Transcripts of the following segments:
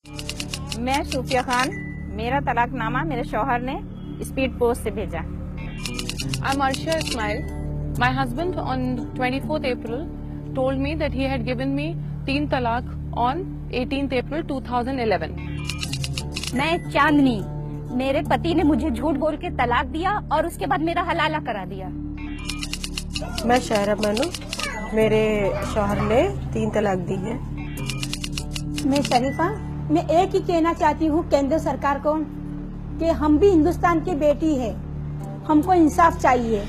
मैं सूफिया खान, मेरा तलाकनामा मेरे शौहर ने स्पीड पोस्ट से भेजा। I'm Arshia Ismail. My husband on 24th April told me that he had given me 3 talaq on 18th April 2011. मैं चांदनी, मेरे पति ने मुझे झूठ बोल के तलाक दिया और उसके बाद मेरा हलाला करा दिया। मैं शायरा बानो, मेरे शौहर ने 3 तलाक दी है। मैं शरीफा, मैं एक ही कहना चाहती हूँ केंद्र सरकार को कि हम भी हिंदुस्तान की बेटी है, हमको इंसाफ चाहिए।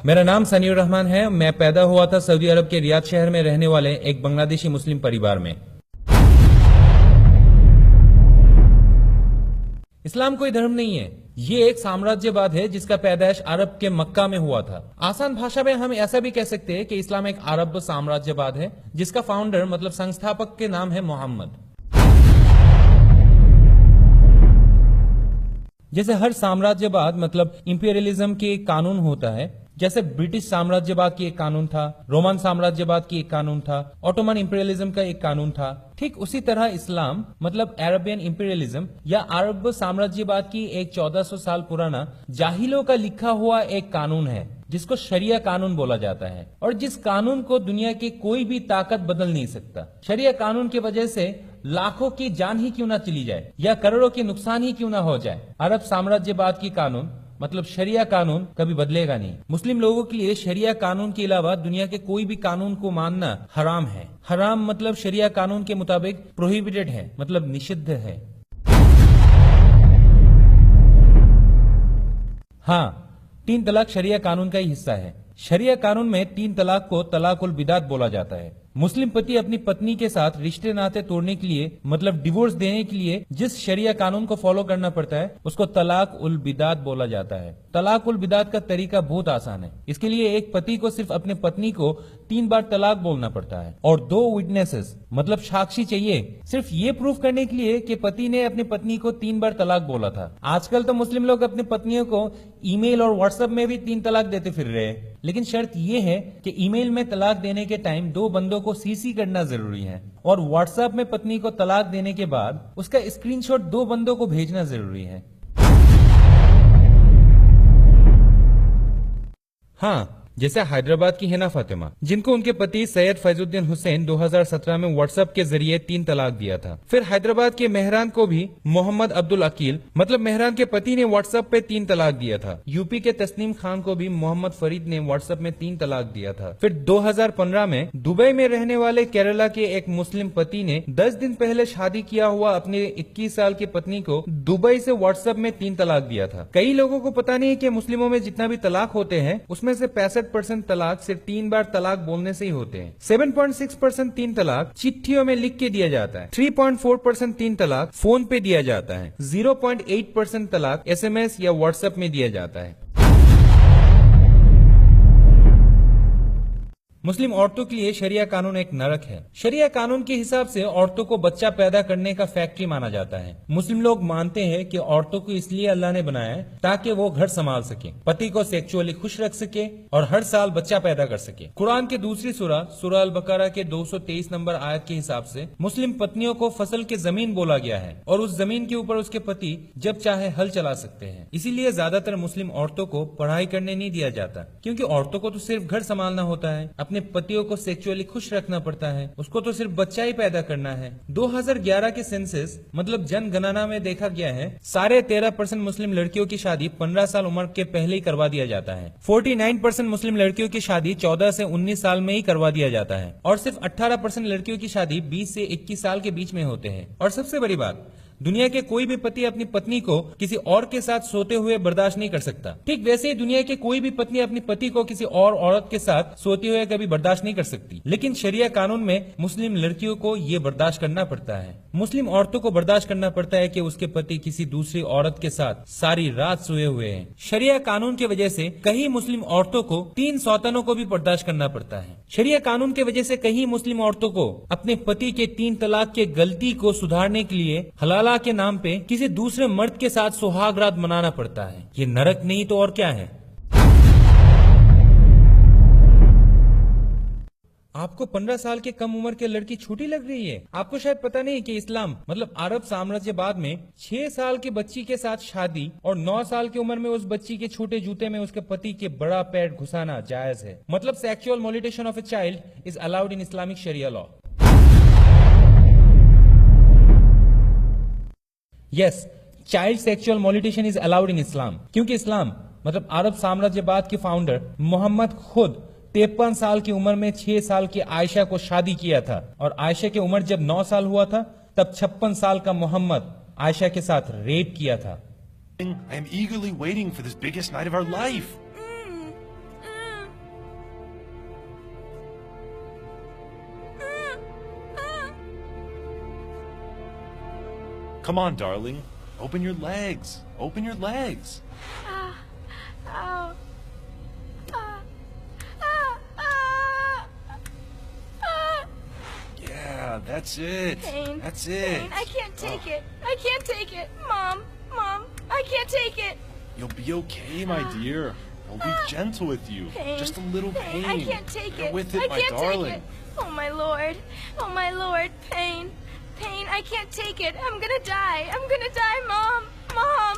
मेरा नाम सनीउर रहमान है। मैं पैदा हुआ था सऊदी अरब के रियाद शहर में रहने वाले एक बांग्लादेशी मुस्लिम परिवार में। इस्लाम कोई धर्म नहीं है, ये एक साम्राज्यवाद है जिसका पैदाइश अरब के मक्का में हुआ था। आसान भाषा में हम ऐसा भी कह सकते हैं कि इस्लाम एक अरब साम्राज्यवाद है जिसका फाउंडर मतलब संस्थापक के नाम है मोहम्मद। जैसे हर साम्राज्यवाद मतलब इंपीरियलिज्म के एक कानून होता है, जैसे ब्रिटिश साम्राज्यवाद की एक कानून था, रोमन साम्राज्यवाद की एक कानून था, ऑटोमन इंपीरियलिज्म का एक कानून था, ठीक उसी तरह इस्लाम मतलब अरबियन इंपीरियलिज्म या अरब साम्राज्यवाद की एक 1400 साल पुराना जाहिलों का लिखा हुआ एक कानून है जिसको शरिया कानून बोला जाता है और जिस कानून को दुनिया की कोई भी ताकत बदल नहीं सकता। शरिया कानून की वजह से लाखों की जान ही क्यों ना चली जाए या करोड़ों के नुकसान ही क्यों ना हो जाए, अरब साम्राज्यवाद की कानून मतलब शरिया कानून कभी बदलेगा नहीं। मुस्लिम लोगों के लिए शरिया कानून के अलावा दुनिया के कोई भी कानून को मानना हराम है। हराम मतलब शरिया कानून के मुताबिक प्रोहिबिटेड है, मतलब निषिद्ध है। हाँ, 3 तलाक शरिया कानून का ही हिस्सा है। शरिया कानून में 3 तलाक को तलाकुल बिदात बोला जाता है। मुस्लिम पति अपनी पत्नी के साथ रिश्ते नाते तोड़ने के लिए मतलब डिवोर्स देने के लिए जिस शरिया कानून को फॉलो करना पड़ता है उसको तलाक उल बिदात बोला जाता है। तलाक उल बिदात का तरीका बहुत आसान है। इसके लिए एक पति को सिर्फ अपने पत्नी को 3 बार तलाक बोलना पड़ता है और 2 विटनेसेस मतलब साक्षी चाहिए सिर्फ ये प्रूफ करने के लिए कि पति ने अपनी पत्नी को 3 बार तलाक बोला था। आजकल तो मुस्लिम लोग अपनी पत्नियों को ईमेल और व्हाट्सएप में भी 3 तलाक देते फिर रहे हैं, लेकिन शर्त ये है कि ईमेल में तलाक देने के टाइम 2 बंदों को सीसी करना जरूरी है और व्हाट्सएप में पत्नी को तलाक देने के बाद उसका स्क्रीनशॉट 2 बंदों को भेजना जरूरी है। हाँ, जैसे हैदराबाद की हिना फातिमा जिनको उनके पति सैयद फैजुद्दीन हुसैन 2017 में व्हाट्सएप के जरिए 3 तलाक दिया था। फिर हैदराबाद के मेहरान को भी मोहम्मद अब्दुल अकील मतलब मेहरान के पति ने व्हाट्सएप पे 3 तलाक दिया था। यूपी के तस्नीम खान को भी मोहम्मद फरीद ने व्हाट्सएप में 3 तलाक दिया था। फिर 2015 में दुबई में रहने वाले केरला के एक मुस्लिम पति ने 10 दिन पहले शादी किया हुआ अपने 21 साल की पत्नी को दुबई से व्हाट्सएप में 3 तलाक दिया था। कई लोगों को पता नहीं है कि मुस्लिमों में जितना भी तलाक होते हैं उसमें से 65% तलाक सिर्फ 3 बार तलाक बोलने से ही होते हैं। 7.6% 3 तलाक चिट्ठियों में लिख के दिया जाता है। 3.4% 3 तलाक फोन पे दिया जाता है। 0.8% तलाक SMS या व्हाट्सएप में दिया जाता है। मुस्लिम औरतों के लिए शरिया कानून एक नरक है। शरिया कानून के हिसाब से औरतों को बच्चा पैदा करने का फैक्ट्री माना जाता है। मुस्लिम लोग मानते हैं कि औरतों को इसलिए अल्लाह ने बनाया है ताकि वो घर संभाल सके, पति को सेक्सुअली खुश रख सके और हर साल बच्चा पैदा कर सके। कुरान के दूसरी सूरह अल बकरा के 223 नंबर आयत के हिसाब से मुस्लिम पत्नियों को फसल के जमीन बोला गया है और उस जमीन के ऊपर उसके पति जब चाहे हल चला सकते हैं। इसीलिए ज्यादातर मुस्लिम औरतों को पढ़ाई करने नहीं दिया जाता, क्योंकि औरतों को तो सिर्फ घर संभालना होता है, अपने पतियों को सेक्सुअली खुश रखना पड़ता है, उसको तो सिर्फ बच्चा ही पैदा करना है। 2011 के सेंसस मतलब जनगणना में देखा गया है 13.5% मुस्लिम लड़कियों की शादी 15 साल उम्र के पहले ही करवा दिया जाता है। 49% मुस्लिम लड़कियों की शादी 14 से 19 साल में ही करवा दिया जाता है और सिर्फ 18% लड़कियों की शादी 20 से 21 साल के बीच में होते हैं। और सबसे बड़ी बात, दुनिया के कोई भी पति अपनी पत्नी को किसी और के साथ सोते हुए बर्दाश्त नहीं कर सकता। ठीक वैसे ही दुनिया के कोई भी पत्नी अपनी पति को किसी और औरत के साथ सोते हुए कभी बर्दाश्त नहीं कर सकती। लेकिन शरिया कानून में मुस्लिम लड़कियों को ये बर्दाश्त करना पड़ता है। मुस्लिम औरतों को बर्दाश्त करना पड़ता है कि उसके पति किसी दूसरी औरत के साथ सारी रात सोए हुए हैं। शरिया कानून की वजह से कई मुस्लिम औरतों को 3 सौतनों को भी बर्दाश्त करना पड़ता है। शरिया कानून की वजह से कई मुस्लिम औरतों को अपने पति के 3 तलाक के गलती को सुधारने के लिए हलाला तलाक के नाम पे किसी दूसरे मर्द के साथ सुहाग रात मनाना पड़ता है। ये नरक नहीं तो और क्या है। आपको 15 साल के कम उम्र की लड़की छोटी लग रही है। आपको शायद पता नहीं कि इस्लाम मतलब अरब साम्राज्यवाद में 6 साल की बच्ची के साथ शादी और 9 साल की उम्र में उस बच्ची के छोटे जूते में उसके पति के बड़ा पैर घुसाना जायज है। मतलब sexual molestation of a child is allowed in Islamic शरिया law. Yes, child sexual molestation is allowed in Islam, क्योंकि इस्लाम मतलब अरब साम्राज्यवाद के फाउंडर मोहम्मद खुद 53 साल की उम्र में 6 साल की आयशा को शादी किया था और आयशा की उम्र जब 9 साल हुआ था तब 56 साल का मोहम्मद आयशा के साथ रेप किया था। I am eagerly waiting for this biggest night of our life. Come on, darling. Open your legs. Open your legs. Yeah, that's it. Pain. That's it. Pain. I can't take it. I can't take it. Mom, I can't take it. You'll be okay, my dear. I'll be gentle with you. Pain. Just a little pain. I can't take You're it. with it, I my can't darling. take it. Oh my lord. Oh my lord. Pain. Pain. I can't take it. I'm gonna die. I'm gonna die, Mom. Mom.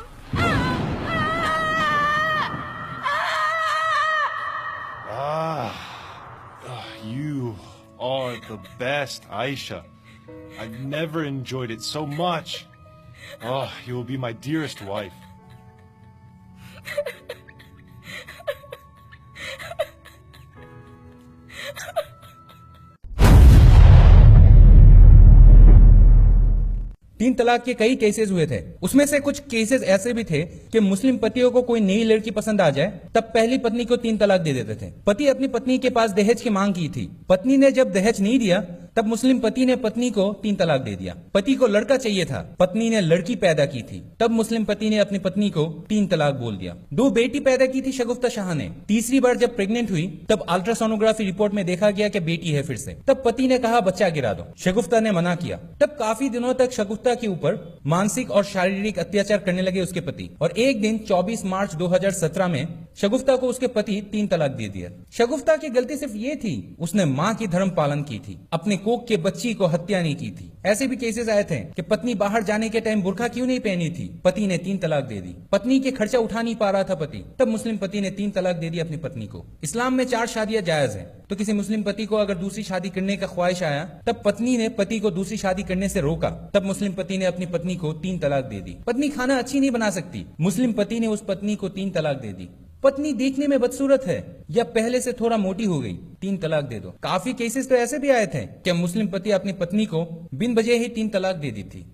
You are the best, Aisha. I've never enjoyed it so much. Oh, you will be my dearest wife. तीन तलाक के कई cases हुए थे। उसमें से कुछ cases ऐसे भी थे कि मुस्लिम पतियों को कोई नई लड़की पसंद आ जाए तब पहली पत्नी को 3 तलाक दे देते थे। पति अपनी पत्नी के पास दहेज की मांग की थी। पत्नी ने जब दहेज नहीं दिया तब मुस्लिम पति ने पत्नी को 3 तलाक दे दिया। पति को लड़का चाहिए था, पत्नी ने लड़की पैदा की थी, तब मुस्लिम पति ने अपनी पत्नी को 3 तलाक बोल दिया। 2 बेटी पैदा की थी शगुफ्ता शाह ने। तीसरी बार जब प्रेग्नेंट हुई तब अल्ट्रासोनोग्राफी रिपोर्ट में देखा गया कि बेटी है फिर से। तब पति ने कहा बच्चा गिरा दो। शगुफ्ता ने मना किया। तब काफी दिनों तक शगुफ्ता के ऊपर मानसिक और शारीरिक अत्याचार करने लगे उसके पति। और एक दिन 24 मार्च 2017 में शगुफ्ता को उसके पति 3 तलाक दे दिया। शगुफ्ता की गलती सिर्फ ये थी, उसने माँ की धर्म पालन की थी, अपने कोख के बच्ची को हत्या नहीं की थी। ऐसे भी केसेस आए थे कि पत्नी बाहर जाने के टाइम बुर्का क्यों नहीं पहनी थी, पति ने 3 तलाक दे दी। पत्नी के खर्चा उठा नहीं पा रहा था पति, तब मुस्लिम पति ने 3 तलाक दे दी अपनी पत्नी को। इस्लाम में 4 शादियां जायज है, तो किसी मुस्लिम पति को अगर दूसरी शादी करने का ख्वाहिश आया तब पत्नी ने पति को दूसरी शादी करने से रोका, तब मुस्लिम पति ने अपनी पत्नी को 3 तलाक दे दी। पत्नी खाना अच्छी नहीं बना सकती, मुस्लिम पति ने उस पत्नी को 3 तलाक दे दी। पत्नी देखने में बदसूरत है या पहले से थोड़ा मोटी हो गई, 3 तलाक दे दो। काफी केसेस तो ऐसे भी आए थे कि मुस्लिम पति अपनी पत्नी को बिन वजह ही 3 तलाक दे दी थी।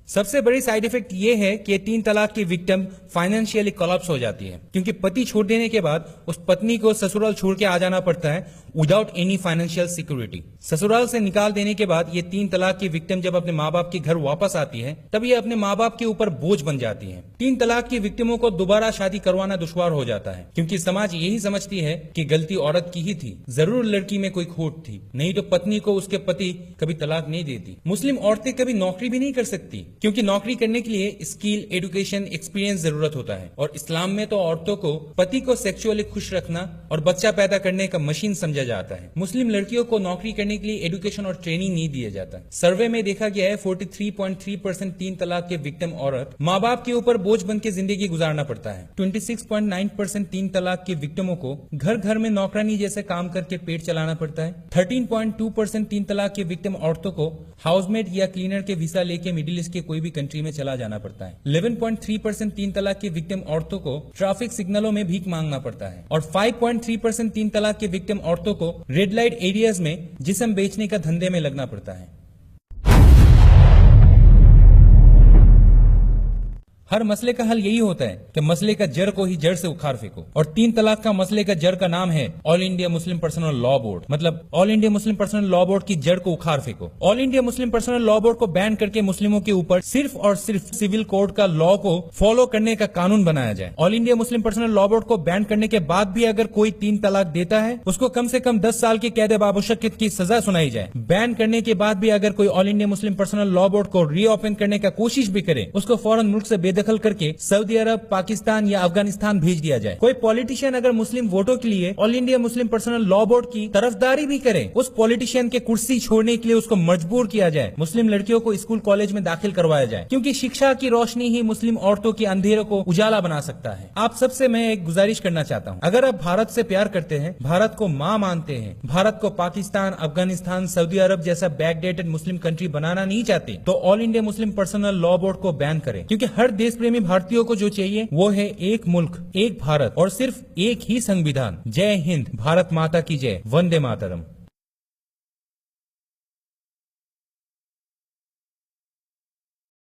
सबसे बड़ी साइड इफेक्ट ये है कि 3 तलाक की विक्टिम फाइनेंशियली कोलैप्स हो जाती है, क्योंकि पति छोड़ देने के बाद उस पत्नी को ससुराल छोड़ के आ जाना पड़ता है विदाउट एनी फाइनेंशियल सिक्योरिटी। ससुराल से निकाल देने के बाद ये 3 तलाक की विक्टिम जब अपने माँ बाप के घर वापस आती है तब ये अपने माँ बाप के ऊपर बोझ बन जाती है। 3 तलाक की विक्टिमों को दोबारा शादी करवाना दुश्वार हो जाता है, क्योंकि समाज यही समझती है कि गलती औरत की ही थी, जरूर लड़की में कोई खोट थी, नहीं तो पत्नी को उसके पति कभी तलाक नहीं देती। मुस्लिम औरतें कभी नौकरी भी नहीं कर सकती, क्योंकि नौकरी करने के लिए स्किल, एजुकेशन, एक्सपीरियंस जरूरत होता है। और इस्लाम में तो औरतों को पति को सेक्सुअली खुश रखना और बच्चा पैदा करने का मशीन समझा जाता है। मुस्लिम लड़कियों को नौकरी करने के लिए एजुकेशन और ट्रेनिंग नहीं दिया जाता। सर्वे में देखा गया है 43.3% 3 तलाक के विक्टिम औरत माँ बाप के ऊपर बोझ बन के जिंदगी गुजारना पड़ता है। 26.9% 3 तलाक के विक्टिमों को घर घर में नौकरानी जैसे काम करके पेट चलाना पड़ता है। 13.2% 3 तलाक के विक्टिम औरतों को हाउसमेट या क्लीनर के वीसा लेके मिडिल ईस्ट के कोई भी कंट्री में चला जाना पड़ता है। 11.3% 3 तलाक के विक्टिम औरतों को ट्रैफिक सिग्नलों में भीख मांगना पड़ता है। और 5.3% 3 तलाक के विक्टिम औरतों को रेड लाइट एरियाज में जिस्म बेचने का धंधे में लगना पड़ता है। हर मसले का हल यही होता है कि मसले का जड़ को ही जड़ से उखाड़ फेंको, और 3 तलाक का मसले का जड़ का नाम है all India Muslim personal law board. मतलब all India Muslim personal law board की जड़ को उखाड़ फेंको। All India Muslim personal law board को बैन करके मुस्लिमों के ऊपर सिर्फ और सिर्फ सिविल कोड का लॉ को फॉलो करने का कानून बनाया जाए। All India Muslim personal law board को बैन करने के बाद भी अगर कोई 3 तलाक देता है उसको कम से कम 10 साल की कैद बामुशक्कत की सजा सुनाई जाए। बैन करने के बाद भी अगर कोई all India Muslim personal law board को रीओपन करने का कोशिश भी करे, उसको फौरन मुल्क से बेदखल करके सऊदी अरब, पाकिस्तान या अफगानिस्तान भेज दिया जाए। कोई पॉलिटिशियन अगर मुस्लिम वोटों के लिए all India Muslim personal law board की तरफदारी भी करे, उस पॉलिटिशियन के कुर्सी छोड़ने के लिए उसको मजबूर किया जाए। मुस्लिम लड़कियों को स्कूल कॉलेज में दाखिल करवाया जाए, क्योंकि शिक्षा की रोशनी ही मुस्लिम औरतों के अंधेरों को उजाला बना सकता है। आप सबसे मैं एक गुजारिश करना चाहता हूँ, अगर आप भारत से प्यार करते हैं, भारत को माँ मानते हैं, भारत को पाकिस्तान, अफगानिस्तान, सऊदी अरब जैसा बैकडेटेड मुस्लिम कंट्री बनाना नहीं चाहते, तो all India Muslim personal law board को बैन करें। क्योंकि हर देश प्रेमी भारतीयों को जो चाहिए वो है एक मुल्क, एक भारत और सिर्फ एक ही संविधान। जय हिंद, भारत माता की जय, वंदे मातरम।